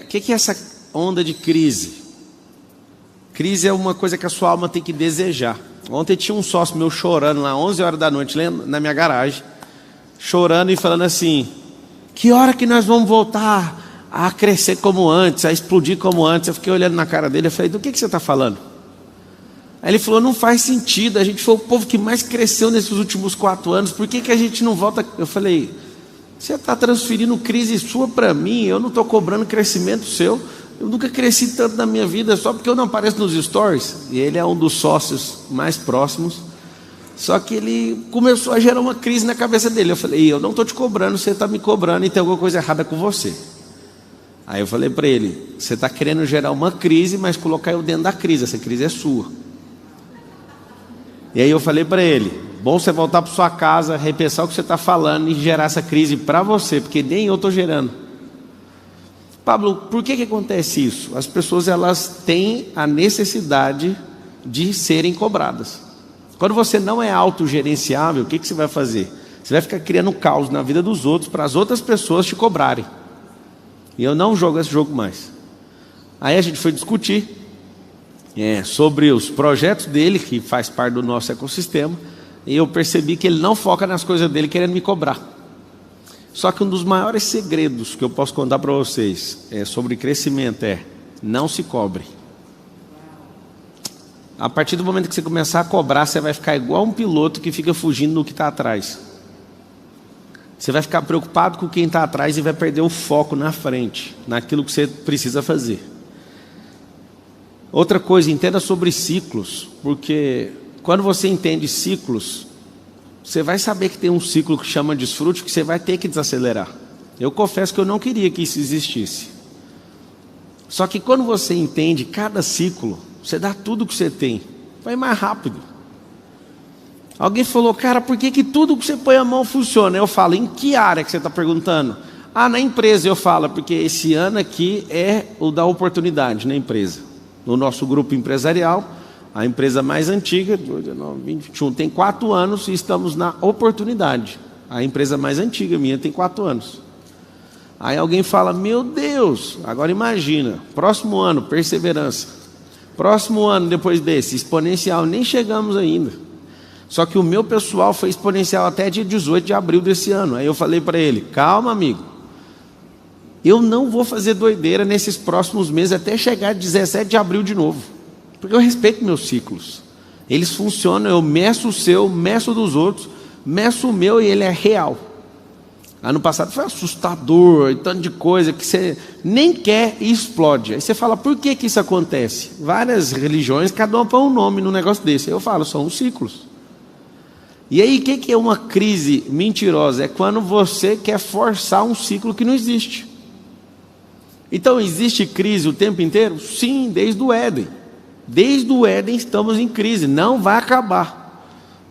Que é essa onda de crise? Crise é uma coisa que a sua alma tem que desejar. Ontem tinha um sócio meu chorando lá, 11 horas da noite, na minha garagem, chorando e falando assim: que hora que nós vamos voltar a crescer como antes, a explodir como antes? Eu fiquei olhando na cara dele, eu falei: do que você está falando? Aí ele falou: não faz sentido, a gente foi o povo que mais cresceu nesses últimos 4 anos, por que a gente não volta? Eu falei: você está transferindo crise sua para mim, eu não estou cobrando crescimento seu. Eu nunca cresci tanto na minha vida, só porque eu não apareço nos stories. E ele é um dos sócios mais próximos. Só que ele começou a gerar uma crise na cabeça dele. Eu falei: eu não estou te cobrando, você está me cobrando e tem alguma coisa errada com você. Aí eu falei para ele: você está querendo gerar uma crise, mas colocar eu dentro da crise, essa crise é sua. E aí eu falei para ele: bom você voltar para sua casa, repensar o que você está falando e gerar essa crise para você, porque nem eu estou gerando. Pablo, por que acontece isso? As pessoas, elas têm a necessidade de serem cobradas. Quando você não é autogerenciável, o que você vai fazer? Você vai ficar criando caos na vida dos outros para as outras pessoas te cobrarem. E eu não jogo esse jogo mais. Aí a gente foi discutir sobre os projetos dele, que faz parte do nosso ecossistema, e eu percebi que ele não foca nas coisas dele querendo me cobrar. Só que um dos maiores segredos que eu posso contar para vocês sobre crescimento não se cobre. A partir do momento que você começar a cobrar, você vai ficar igual um piloto que fica fugindo do que está atrás. Você vai ficar preocupado com quem está atrás e vai perder o foco na frente, naquilo que você precisa fazer. Outra coisa, entenda sobre ciclos, porque quando você entende ciclos, você vai saber que tem um ciclo que chama desfrute, que você vai ter que desacelerar. Eu confesso que eu não queria que isso existisse. Só que quando você entende cada ciclo, você dá tudo que você tem, vai mais rápido. Alguém falou: cara, por que tudo que você põe a mão funciona? Eu falo: em que área que você está perguntando? Ah, na empresa. Eu falo: porque esse ano aqui é o da oportunidade na empresa. No nosso grupo empresarial, a empresa mais antiga, 21, tem 4 anos e estamos na oportunidade. A empresa mais antiga minha tem 4 anos. Aí alguém fala: meu Deus, agora imagina, próximo ano, perseverança. Próximo ano depois desse, exponencial, nem chegamos ainda. Só que o meu pessoal foi exponencial até dia 18 de abril desse ano. Aí eu falei para ele: calma, amigo, eu não vou fazer doideira nesses próximos meses até chegar 17 de abril de novo. Porque eu respeito meus ciclos. Eles funcionam, eu meço o seu, meço dos outros, meço o meu e ele é real. Ano passado foi assustador, tanto de coisa que você nem quer e explode. Aí você fala: por que isso acontece? Várias religiões, cada uma põe um nome num negócio desse. Aí eu falo: são os ciclos. E aí o que é uma crise mentirosa? É quando você quer forçar um ciclo que não existe. Então existe crise o tempo inteiro? Sim, desde o Éden. Desde o Éden estamos em crise, não vai acabar.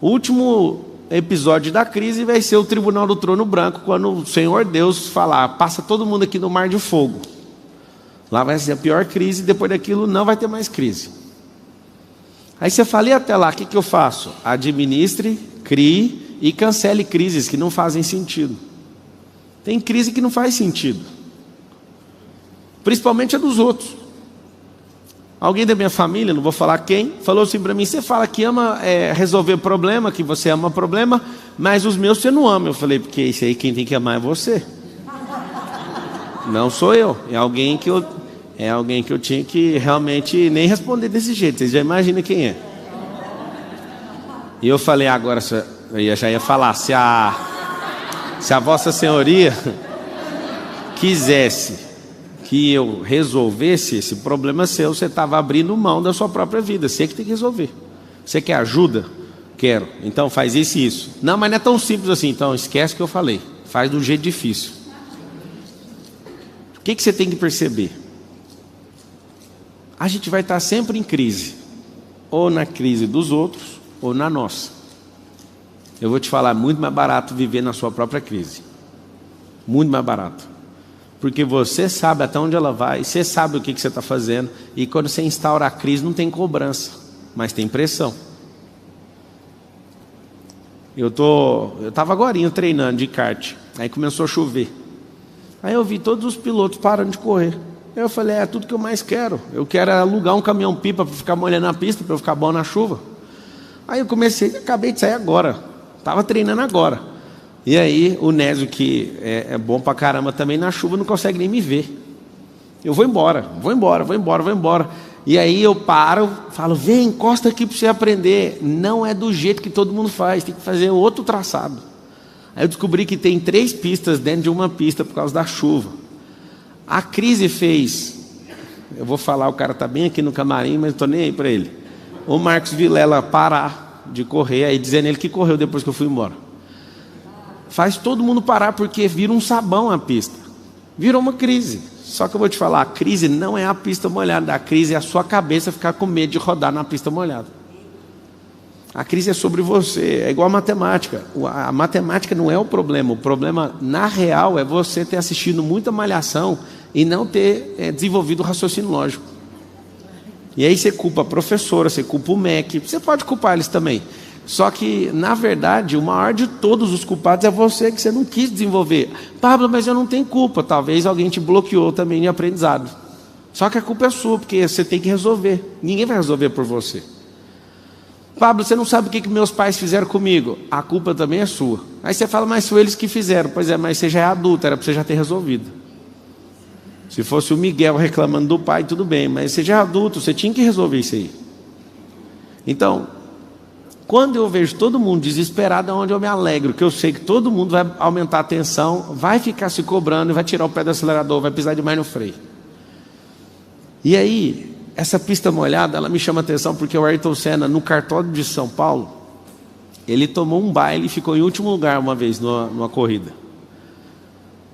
O último episódio da crise vai ser o tribunal do trono branco, quando o Senhor Deus falar: passa todo mundo aqui no mar de fogo. Lá vai ser a pior crise, depois daquilo não vai ter mais crise. Aí você fala: e até lá, o que eu faço? Administre, crie e cancele crises que não fazem sentido. Tem crise que não faz sentido, principalmente a dos outros. Alguém da minha família, não vou falar quem, falou assim para mim: você fala que ama resolver problema, que você ama problema, mas os meus você não ama. Eu falei: porque isso aí quem tem que amar é você, não sou eu. É alguém que eu tinha que realmente nem responder desse jeito. Vocês já imaginam quem é. E eu falei: agora eu já ia falar, se a Vossa Senhoria quisesse que eu resolvesse esse problema seu, você estava abrindo mão da sua própria vida. Você que tem que resolver. Você quer ajuda? Quero. Então faz isso e isso. Não, mas não é tão simples assim. Então esquece o que eu falei. Faz do jeito difícil. O que você tem que perceber? A gente vai estar sempre em crise. Ou na crise dos outros, ou na nossa. Eu vou te falar: muito mais barato viver na sua própria crise. Muito mais barato. Porque você sabe até onde ela vai, você sabe o que você está fazendo. E quando você instaura a crise, não tem cobrança, mas tem pressão. Eu estava agorinha treinando de kart. Aí começou a chover. Aí eu vi todos os pilotos parando de correr. Aí eu falei, é tudo que eu mais quero. Eu quero alugar um caminhão-pipa para ficar molhando a pista, para eu ficar bom na chuva. Aí eu comecei, acabei de sair agora. Estava treinando agora. E aí o Nésio, que é bom pra caramba também, na chuva não consegue nem me ver. Eu vou embora. E aí eu paro, falo, vem, encosta aqui para você aprender. Não é do jeito que todo mundo faz, tem que fazer outro traçado. Aí eu descobri que tem 3 pistas dentro de uma pista por causa da chuva. A crise fez, eu vou falar, o cara está bem aqui no camarim, mas não estou nem aí para ele. O Marcos Vilela parar de correr, aí dizendo ele que correu depois que eu fui embora. Faz todo mundo parar porque vira um sabão a pista. Virou uma crise. Só que eu vou te falar, a crise não é a pista molhada, a crise é a sua cabeça ficar com medo de rodar na pista molhada. A crise é sobre você, é igual a matemática. A matemática não é o problema na real é você ter assistido muita malhação e não ter desenvolvido o raciocínio lógico. E aí você culpa a professora, você culpa o MEC, você pode culpar eles também. Só que, na verdade, o maior de todos os culpados é você, que você não quis desenvolver. Pablo, mas eu não tenho culpa. Talvez alguém te bloqueou também de aprendizado. Só que a culpa é sua, porque você tem que resolver. Ninguém vai resolver por você. Pablo, você não sabe o que meus pais fizeram comigo. A culpa também é sua. Aí você fala, mas foi eles que fizeram. Pois é, mas você já é adulto, era para você já ter resolvido. Se fosse o Miguel reclamando do pai, tudo bem. Mas você já é adulto, você tinha que resolver isso aí. Então, quando eu vejo todo mundo desesperado, é onde eu me alegro, que eu sei que todo mundo vai aumentar a tensão, vai ficar se cobrando, vai tirar o pé do acelerador, vai pisar demais no freio. E aí, essa pista molhada, ela me chama a atenção, porque o Ayrton Senna, no cartódromo de São Paulo, ele tomou um baile e ficou em último lugar uma vez numa corrida.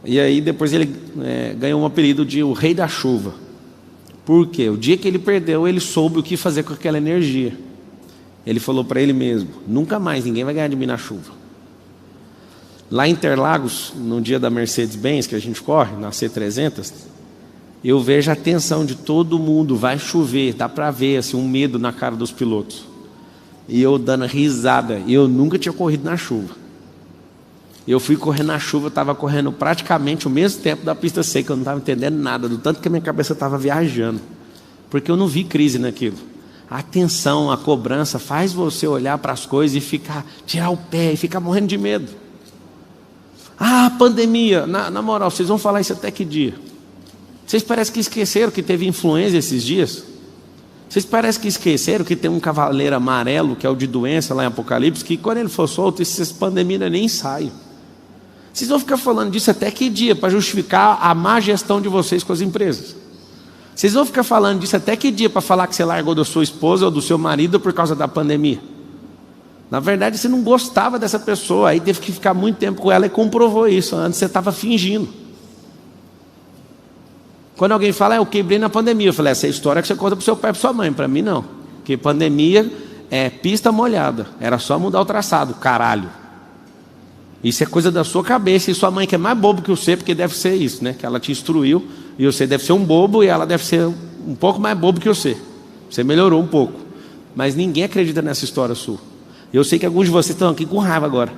E aí depois ele ganhou um apelido de o Rei da Chuva. Por quê? O dia que ele perdeu, ele soube o que fazer com aquela energia. Ele falou para ele mesmo, nunca mais ninguém vai ganhar de mim na chuva. Lá em Interlagos, no dia da Mercedes-Benz, que a gente corre, na C300, eu vejo a tensão de todo mundo, vai chover, dá para ver assim, um medo na cara dos pilotos. E eu dando risada, e eu nunca tinha corrido na chuva. Eu fui correr na chuva, estava correndo praticamente o mesmo tempo da pista seca, eu não estava entendendo nada, do tanto que a minha cabeça estava viajando. Porque eu não vi crise naquilo. A tensão, a cobrança faz você olhar para as coisas e tirar o pé e ficar morrendo de medo. Ah, pandemia, na moral, vocês vão falar isso até que dia? Vocês parecem que esqueceram que teve influenza esses dias? Vocês parecem que esqueceram que tem um cavaleiro amarelo, que é o de doença lá em Apocalipse, que quando ele for solto, essas pandemias nem saem. Vocês vão ficar falando disso até que dia, para justificar a má gestão de vocês com as empresas? Vocês vão ficar falando disso até que dia para falar que você largou da sua esposa ou do seu marido por causa da pandemia? Na verdade, você não gostava dessa pessoa, aí teve que ficar muito tempo com ela e comprovou isso. Antes você estava fingindo. Quando alguém fala, eu quebrei na pandemia, eu falei, essa é a história que você conta para o seu pai e para sua mãe. Para mim, não. Porque pandemia é pista molhada. Era só mudar o traçado, caralho. Isso é coisa da sua cabeça. E sua mãe que é mais bobo que você, porque deve ser isso, né? Que ela te instruiu. E você deve ser um bobo e ela deve ser um pouco mais bobo que você. Você melhorou um pouco. Mas ninguém acredita nessa história sua. Eu sei que alguns de vocês estão aqui com raiva agora.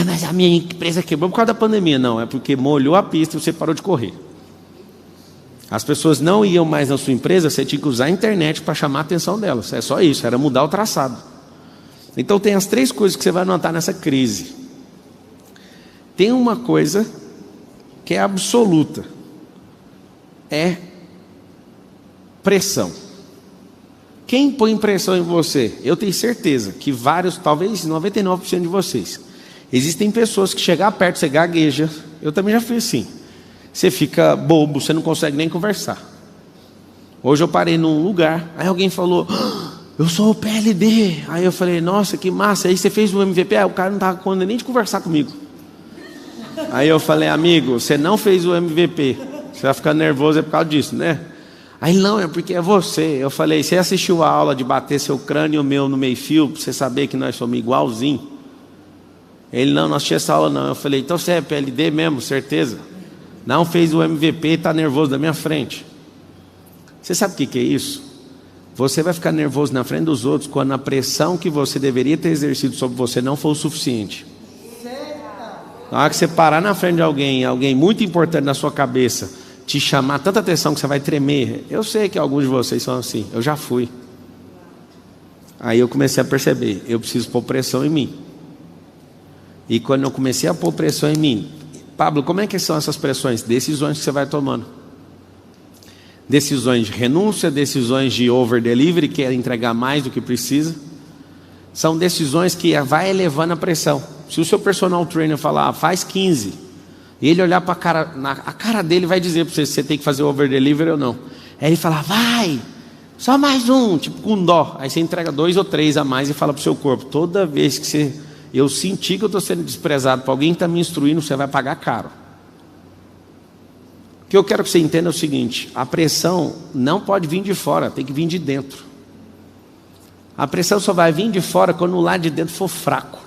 Mas a minha empresa quebrou por causa da pandemia. Não, é porque molhou a pista e você parou de correr. As pessoas não iam mais na sua empresa, você tinha que usar a internet para chamar a atenção delas. É só isso, era mudar o traçado. Então tem as 3 coisas que você vai notar nessa crise. Tem uma coisa que é absoluta. É pressão. Quem põe pressão em você? Eu tenho certeza que vários, talvez 99% de vocês. Existem pessoas que chegar perto, você gagueja. Eu também já fiz assim. Você fica bobo, você não consegue nem conversar. Hoje eu parei num lugar, aí alguém falou, eu sou o PLD. Aí eu falei, nossa, que massa. Aí você fez o MVP, o cara não estava com nem de conversar comigo. Aí eu falei, amigo, você não fez o MVP. Você vai ficar nervoso é por causa disso, né? Aí não, é porque é você. Eu falei, você assistiu a aula de bater seu crânio e o meu no meio fio, para você saber que nós somos igualzinho? Ele, não assistiu essa aula não. Eu falei, então você é PLD mesmo, certeza? Não fez o MVP e está nervoso da minha frente. Você sabe o que é isso? Você vai ficar nervoso na frente dos outros quando a pressão que você deveria ter exercido sobre você não for o suficiente. Na hora que você parar na frente de alguém muito importante na sua cabeça, te chamar tanta atenção que você vai tremer. Eu sei que alguns de vocês são assim, eu já fui. Aí eu comecei a perceber, eu preciso pôr pressão em mim. E quando eu comecei a pôr pressão em mim, Pablo, como é que são essas pressões? Decisões que você vai tomando. Decisões de renúncia, decisões de over-delivery, que é entregar mais do que precisa. São decisões que vai elevando a pressão. Se o seu personal trainer falar, faz 15, e ele olhar para a cara dele vai dizer para você se você tem que fazer over-delivery ou não. Aí ele fala, vai, só mais um, tipo com dó. Aí você entrega 2 ou 3 a mais e fala para o seu corpo, toda vez que eu sentir que eu estou sendo desprezado por alguém que está me instruindo, você vai pagar caro. O que eu quero que você entenda é o seguinte, a pressão não pode vir de fora, tem que vir de dentro. A pressão só vai vir de fora quando o lado de dentro for fraco.